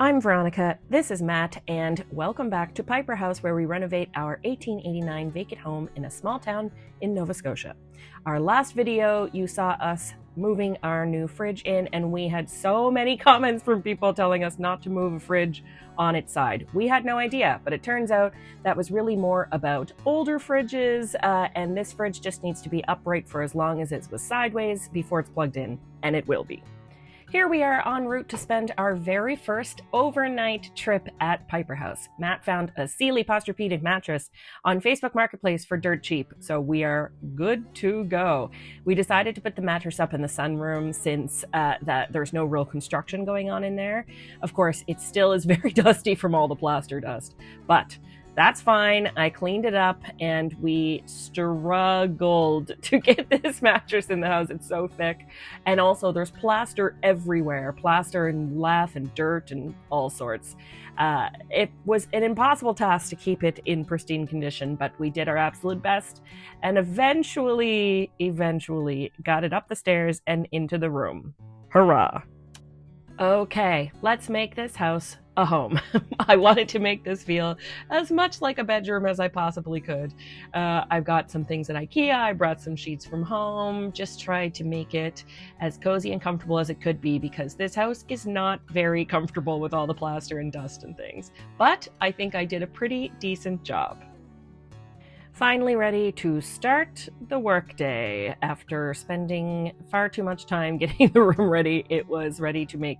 I'm Veronica, this is Matt, and welcome back to Piper House, where we renovate our 1889 vacant home in a small town in Nova Scotia. Our last video, you saw us moving our new fridge in, and we had so many comments from people telling us not to move a fridge on its side. We had no idea, but it turns out that was really more about older fridges, and this fridge just needs to be upright for as long as it was sideways before it's plugged in, and it will be. Here we are en route to spend our very first overnight trip at Piper House. Matt found a Sealy Posturepedic mattress on Facebook Marketplace for dirt cheap, so we are good to go. We decided to put the mattress up in the sunroom since that there's no real construction going on in there. Of course, it still is very dusty from all the plaster dust, but that's fine. I cleaned it up and we struggled to get this mattress in the house. It's so thick. And also there's plaster everywhere, plaster and lath and dirt and all sorts. It was an impossible task to keep it in pristine condition, but we did our absolute best and eventually got it up the stairs and into the room. Hurrah. Okay, let's make this house a home. I wanted to make this feel as much like a bedroom as I possibly could. I've got some things at IKEA, I brought some sheets from home, just tried to make it as cozy and comfortable as it could be because this house is not very comfortable with all the plaster and dust and things. But I think I did a pretty decent job. Finally ready to start the workday. After spending far too much time getting the room ready, it was ready to make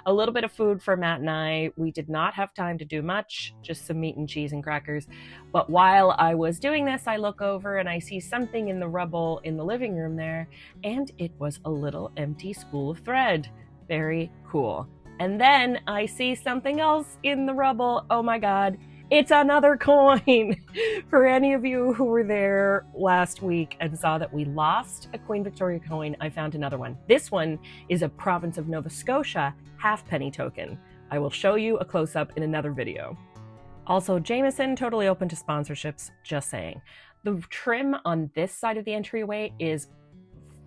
a little bit of food for Matt and I. We did not have time to do much, just some meat and cheese and crackers. But while I was doing this, I look over and I see something in the rubble in the living room there, and it was a little empty spool of thread. Very cool. And then I see something else in the rubble. Oh my God. It's another coin! For any of you who were there last week and saw that we lost a Queen Victoria coin, I found another one. This one is a province of Nova Scotia half-penny token. I will show you a close-up in another video. Also, Jameson, totally open to sponsorships, just saying. The trim on this side of the entryway is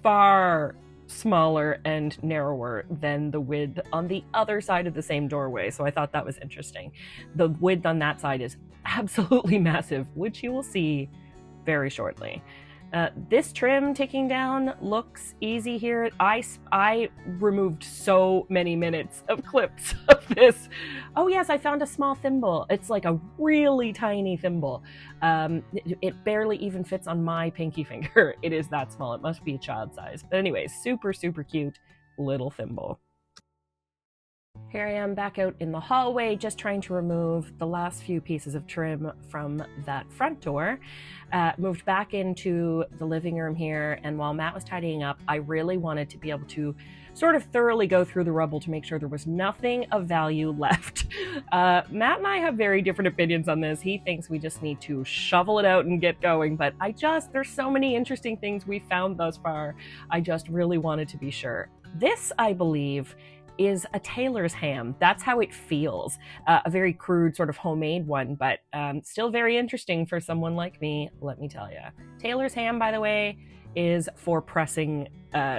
far smaller and narrower than the width on the other side of the same doorway, so I thought that was interesting. The width on that side is absolutely massive, which you will see very shortly. This trim taking down looks easy here. I removed so many minutes of clips of this. Oh yes, I found a small thimble. It's like a really tiny thimble. It barely even fits on my pinky finger. It is that small. It must be a child size. But anyways, super, super cute little thimble. Here I am back out in the hallway, just trying to remove the last few pieces of trim from that front door. Moved back into the living room here, and while Matt was tidying up, I really wanted to be able to sort of thoroughly go through the rubble to make sure there was nothing of value left. Matt and I have very different opinions on this. He thinks we just need to shovel it out and get going, but there's so many interesting things we found thus far. I just really wanted to be sure. This, I believe, is a tailor's ham. That's how it feels. A very crude sort of homemade one, but still very interesting for someone like me, let me tell you. Tailor's ham, by the way, is for pressing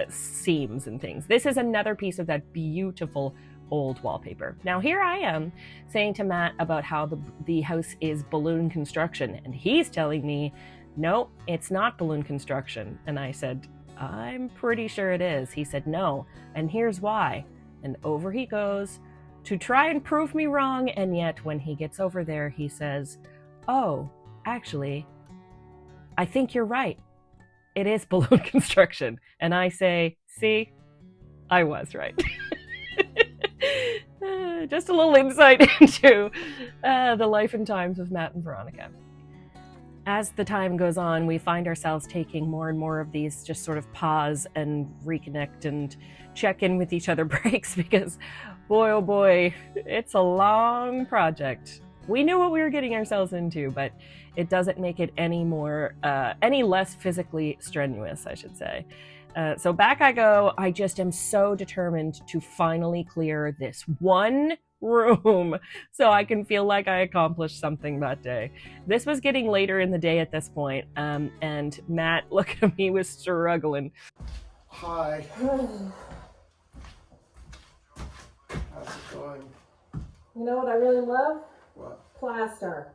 seams and things. This is another piece of that beautiful old wallpaper. Now here I am saying to Matt about how the house is balloon construction, and he's telling me, no, it's not balloon construction. And I said, I'm pretty sure it is. He said, no, and here's why. And over he goes to try and prove me wrong, and yet when he gets over there, he says, oh, actually, I think you're right. It is balloon construction. And I say, see, I was right. Just a little insight into the life and times of Matt and Veronica. As the time goes on, we find ourselves taking more and more of these just sort of pause and reconnect and check in with each other breaks because, boy, oh boy, it's a long project. We knew what we were getting ourselves into, but it doesn't make it any less physically strenuous, I should say. So back I go. I just am so determined to finally clear this one room so I can feel like I accomplished something that day. This was getting later in the day at this point, and Matt, look at me, was struggling. Hi. How's it going? You know what I really love? What? Plaster.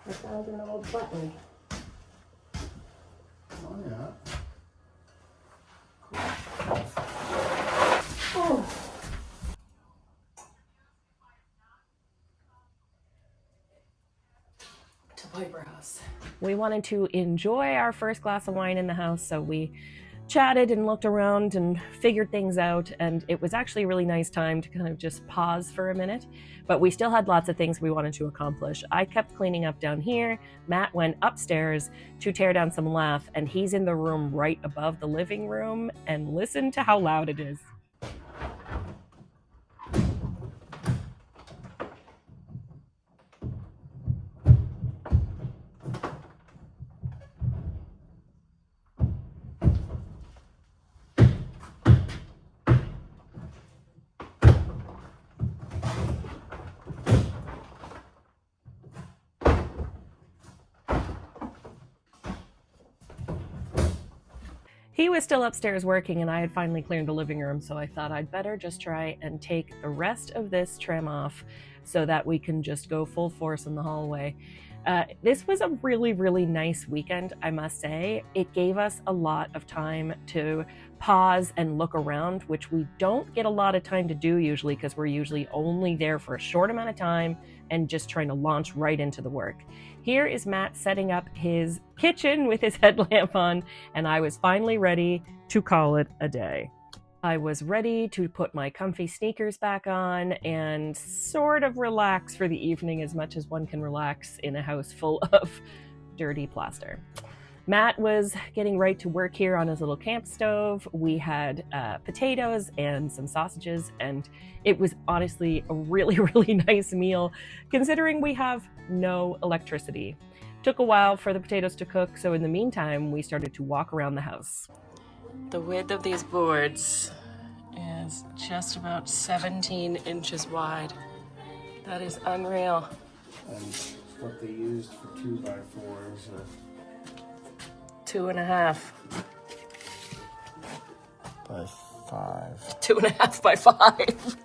I found an old button. Oh yeah. Oh. To Piper House. We wanted to enjoy our first glass of wine in the house, so we chatted and looked around and figured things out, and it was actually a really nice time to kind of just pause for a minute, but we still had lots of things we wanted to accomplish. I kept cleaning up down here. Matt went upstairs to tear down some lath, and he's in the room right above the living room, and listen to how loud it is. He was still upstairs working, and I had finally cleared the living room, so I thought I'd better just try and take the rest of this trim off so that we can just go full force in the hallway. This was a really, really nice weekend, I must say. It gave us a lot of time to pause and look around, which we don't get a lot of time to do usually because we're usually only there for a short amount of time and just trying to launch right into the work. Here is Matt setting up his kitchen with his headlamp on, and I was finally ready to call it a day. I was ready to put my comfy sneakers back on and sort of relax for the evening as much as one can relax in a house full of dirty plaster. Matt was getting right to work here on his little camp stove. We had potatoes and some sausages, and it was honestly a really, really nice meal considering we have no electricity. Took a while for the potatoes to cook, so in the meantime, we started to walk around the house. The width of these boards is just about 17 inches wide. That is unreal. And what they used for 2x4s. 2.5. By 5. 2.5 by 5.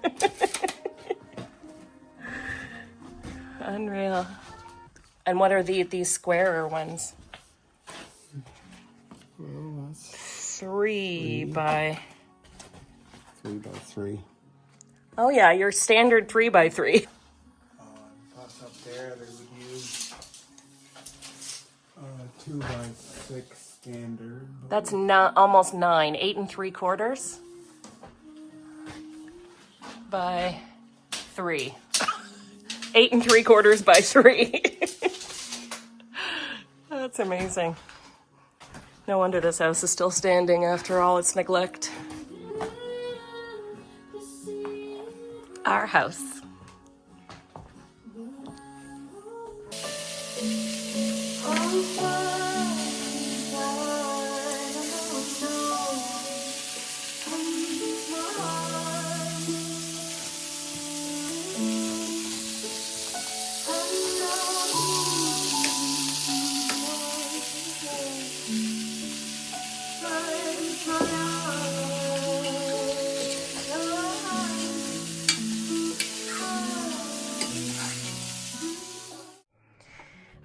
Unreal. And what are these squarer ones? Well, that's 3 by 3x3. Oh yeah, your standard 3x3. Plus up there, they would use 2x6 standard. That's not almost 9, 8 3/4 by 3. 8 3/4 by 3. That's amazing. No wonder this house is still standing after all its neglect. Our house.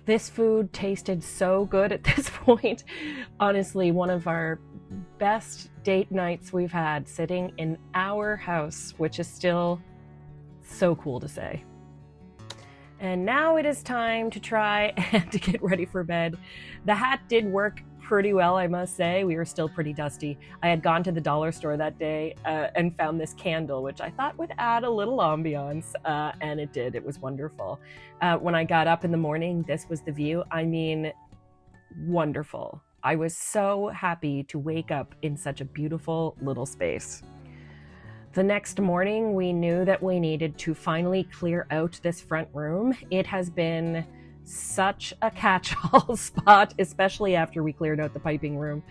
This food tasted so good at this point. Honestly, one of our best date nights we've had, sitting in our house, which is still so cool to say. And now it is time to try and to get ready for bed. The hat did work pretty well, I must say. We were still pretty dusty. I had gone to the dollar store that day and found this candle, which I thought would add a little ambiance, and it did. It was wonderful. When I got up in the morning, this was the view. I mean, wonderful. I was so happy to wake up in such a beautiful little space. The next morning, we knew that we needed to finally clear out this front room. It has been such a catch-all spot, especially after we cleared out the piping room.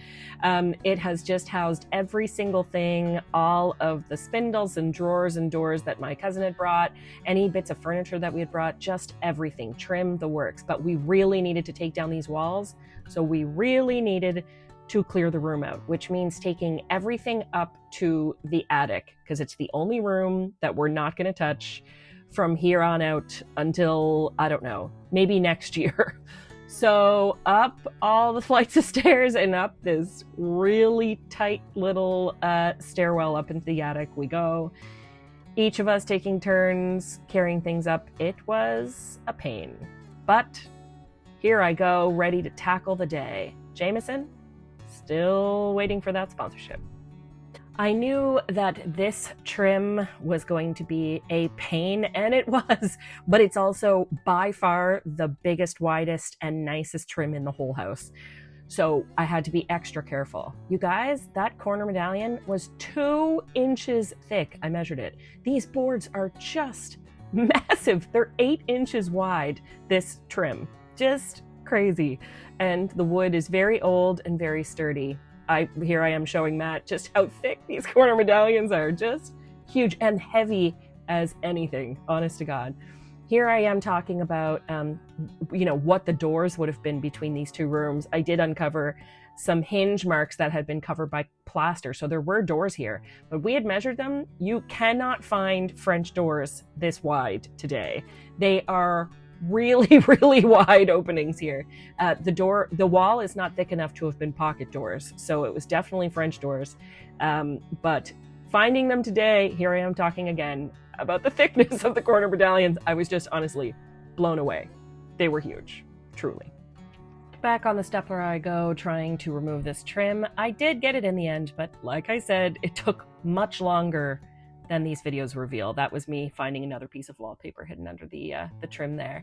It has just housed every single thing, all of the spindles and drawers and doors that my cousin had brought, any bits of furniture that we had brought, just everything, trim the works. But we really needed to take down these walls, so we really needed to clear the room out, which means taking everything up to the attic, because it's the only room that we're not going to touch from here on out until, I don't know, maybe next year. So up all the flights of stairs and up this really tight little stairwell up into the attic we go. Each of us taking turns carrying things up. It was a pain, but here I go, ready to tackle the day. Jameson, still waiting for that sponsorship. I knew that this trim was going to be a pain, and it was, but it's also by far the biggest, widest, and nicest trim in the whole house. So I had to be extra careful. You guys, that corner medallion was 2 inches thick. I measured it. These boards are just massive. They're 8 inches wide, this trim. Just crazy. And the wood is very old and very sturdy. Here I am showing Matt just how thick these corner medallions are. Just huge and heavy as anything, honest to God. Here I am talking about, what the doors would have been between these 2 rooms. I did uncover some hinge marks that had been covered by plaster. So there were doors here, but we had measured them. You cannot find French doors this wide today. They are really, really wide openings here. The wall is not thick enough to have been pocket doors, so it was definitely French doors. But finding them today, here I am talking again about the thickness of the corner medallions. I was just honestly blown away. They were huge, truly. Back on the stepper I go, trying to remove this trim. I did get it in the end, but like I said, it took much longer than these videos reveal. That was me finding another piece of wallpaper hidden under the trim there.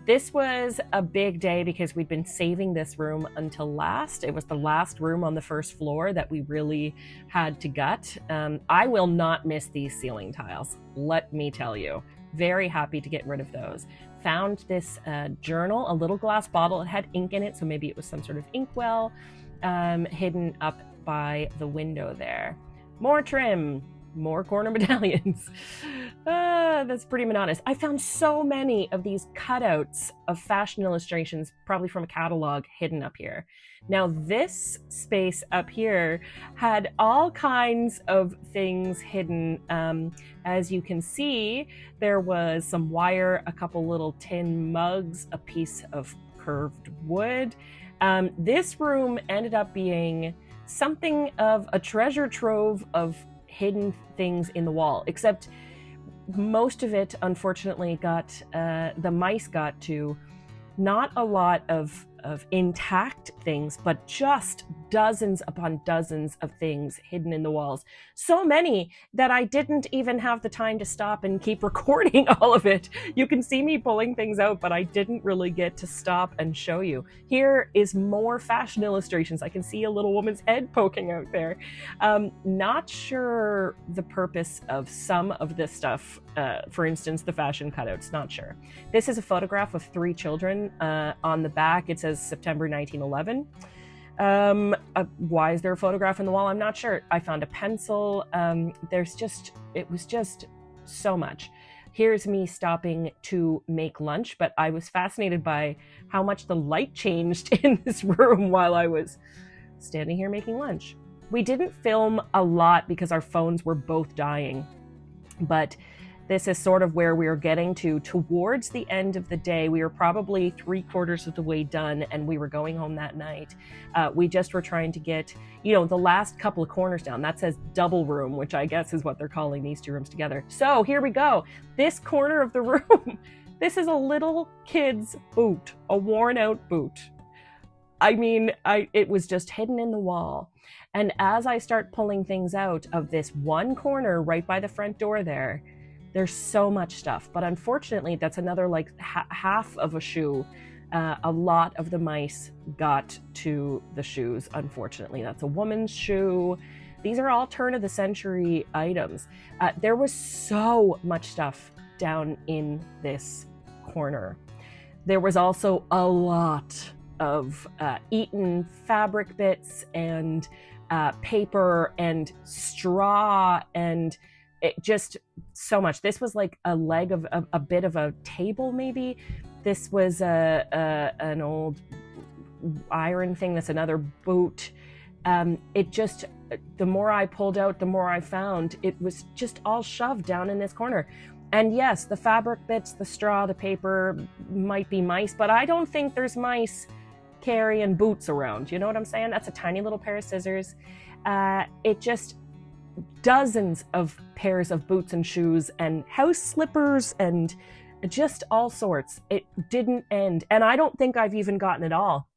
This was a big day because we'd been saving this room until last. It was the last room on the first floor that we really had to gut. I will not miss these ceiling tiles, let me tell you. Very happy to get rid of those. Found this journal, a little glass bottle. It had ink in it, so maybe it was some sort of inkwell hidden up by the window there. More trim. More corner medallions. That's pretty monotonous. I found so many of these cutouts of fashion illustrations, probably from a catalog, hidden up here. Now this space up here had all kinds of things hidden. As you can see, there was some wire, a couple little tin mugs, a piece of curved wood. This room ended up being something of a treasure trove of hidden things in the wall, except most of it unfortunately the mice got to not a lot of intact things, but just dozens upon dozens of things hidden in the walls. So many that I didn't even have the time to stop and keep recording all of it. You can see me pulling things out, but I didn't really get to stop and show you. Here is more fashion illustrations. I can see a little woman's head poking out there. Not sure the purpose of some of this stuff. For instance, the fashion cutouts, not sure. This is a photograph of 3 children. On the back, it says September 1911. Why is there a photograph in the wall? I'm not sure. I found a pencil. It was just so much. Here's me stopping to make lunch, but I was fascinated by how much the light changed in this room while I was standing here making lunch. We didn't film a lot because our phones were both dying, but this is sort of where we were getting to towards the end of the day. We were probably 3/4 of the way done and we were going home that night. We just were trying to get, the last couple of corners down. That says double room, which I guess is what they're calling these 2 rooms together. So here we go. This corner of the room, this is a little kid's boot, a worn out boot. I mean, it was just hidden in the wall. And as I start pulling things out of this one corner right by the front door there's so much stuff, but unfortunately, that's another half of a shoe. A lot of the mice got to the shoes, unfortunately. That's a woman's shoe. These are all turn of the century items. There was so much stuff down in this corner. There was also a lot of eaten fabric bits and paper and straw and it just so much. This was like a leg of a bit of a table, maybe. This was an old iron thing. That's another boot. It just, the more I pulled out, the more I found. It was just all shoved down in this corner. And yes, the fabric bits, the straw, the paper might be mice, but I don't think there's mice carrying boots around. You know what I'm saying? That's a tiny little pair of scissors. It just, dozens of pairs of boots and shoes and house slippers and just all sorts. It didn't end. And I don't think I've even gotten it all.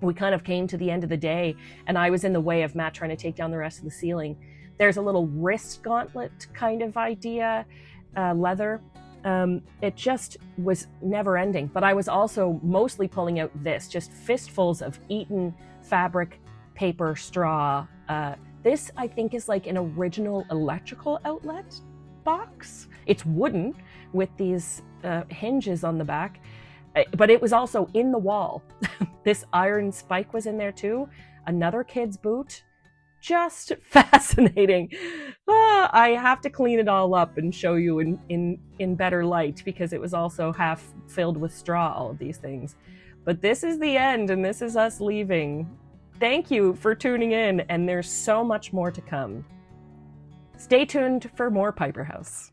We kind of came to the end of the day and I was in the way of Matt trying to take down the rest of the ceiling. There's a little wrist gauntlet kind of idea, leather. It just was never ending. But I was also mostly pulling out this, just fistfuls of eaten fabric, paper, straw. This, I think, is like an original electrical outlet box. It's wooden with these hinges on the back. But it was also in the wall. This iron spike was in there too. Another kid's boot. Just fascinating. I have to clean it all up and show you in better light because it was also half filled with straw, all of these things. But this is the end and this is us leaving. Thank you for tuning in, and there's so much more to come. Stay tuned for more Piper House.